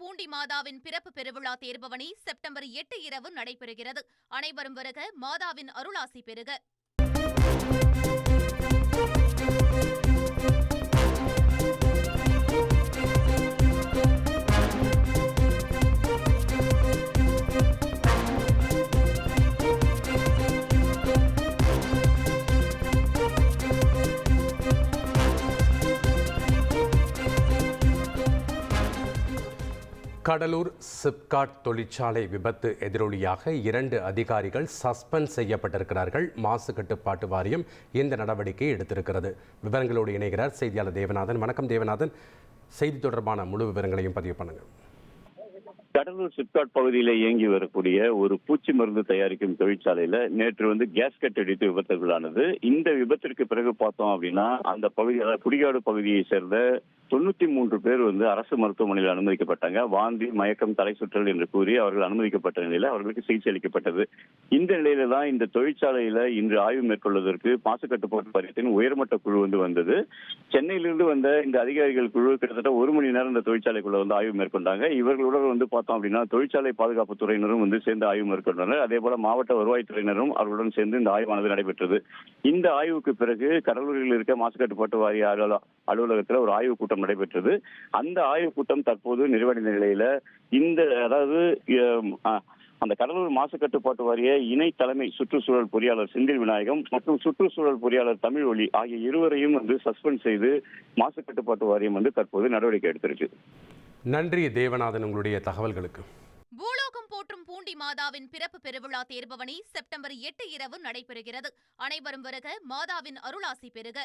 பூண்டி மாதாவின் பிறப்பு பெருவிழா தேர்பவனி செப்டம்பர் 8 இரவு நடைபெறுகிறது. அனைவரும் வருக, மாதாவின் அருளாசி பெறுக. கடலூர் சிப்காட் தொழிற்சாலை விபத்து எதிரொலியாக 2 அதிகாரிகள் சஸ்பெண்ட் செய்யப்பட்டிருக்கிறார்கள். மாசு கட்டுப்பாட்டு வாரியம் இந்த நடவடிக்கையை எடுத்திருக்கிறது. விவரங்களோடு இணைகிறார் செய்தியாளர் தேவநாதன். வணக்கம் தேவநாதன், செய்தி தொடர்பான முழு விவரங்களையும் பதிவு பண்ணுங்க. கடலூர் சிப்காட் பகுதியில் இயங்கி வரக்கூடிய ஒரு பூச்சி மருந்து தயாரிக்கும் தொழிற்சாலையில நேற்று கேஸ்கட் அடித்து விபத்துகளானது. இந்த விபத்திற்கு பிறகு பார்த்தோம் அப்படின்னா அந்த பகுதி, அதாவது குடிகாடு பகுதியை சேர்ந்த 93 பேர் அரசு மருத்துவமனையில் அனுமதிக்கப்பட்டாங்க. வாந்தி, மயக்கம், தலை சுற்றல் என்று கூறி அவர்கள் அனுமதிக்கப்பட்ட நிலையில அவர்களுக்கு சிகிச்சை அளிக்கப்பட்டது. இந்த நிலையில தான் இந்த தொழிற்சாலையில இன்று ஆய்வு மேற்கொள்வதற்கு மாசு கட்டுப்பாட்டு வாரியத்தின் உயர்மட்ட குழு வந்தது. சென்னையிலிருந்து வந்த இந்த அதிகாரிகள் குழு கிட்டத்தட்ட 1 மணி நேரம் இந்த தொழிற்சாலைக்குள்ள ஆய்வு மேற்கொண்டாங்க. இவர்களுடன் பார்த்தோம் அப்படின்னா தொழிற்சாலை பாதுகாப்பு துறையினரும் சேர்ந்து ஆய்வு மேற்கொண்டனர். அதே போல மாவட்ட வருவாய்த்துறையினரும் அவர்களுடன் சேர்ந்து இந்த ஆய்வானது நடைபெற்றது. இந்த ஆய்வுக்கு பிறகு கடலூரில் இருக்க மாசு கட்டுப்பாட்டு வாரிய அலுவலகத்தில் ஒரு ஆய்வு கூட்டம் நடைபெற்றது. அந்த ஆய்வு கூட்டம் தற்போது நிறைவடைந்த நிலையில அந்த கடலூர் மாசு கட்டுப்பாட்டு வாரிய இணை தலைமை சுற்றுச்சூழல் பொறியாளர் செந்தில் விநாயகம் மற்றும் சுற்றுச்சூழல் பொறியாளர் தமிழ் ஒளி ஆகிய இருவரையும் சஸ்பெண்ட் செய்து மாசு கட்டுப்பாட்டு வாரியம் தற்போது நடவடிக்கை எடுத்திருக்கு. நன்றி தேவநாதன், உங்களுடைய தகவல்களுக்கு. பூலோகம் போற்றும் பூண்டி மாதாவின் பிறப்பு பெருவிழா தேர்பவனி செப்டம்பர் 8 இரவு நடைபெறுகிறது. அனைவரும் வருக, மாதாவின் அருளாசி பெறுக.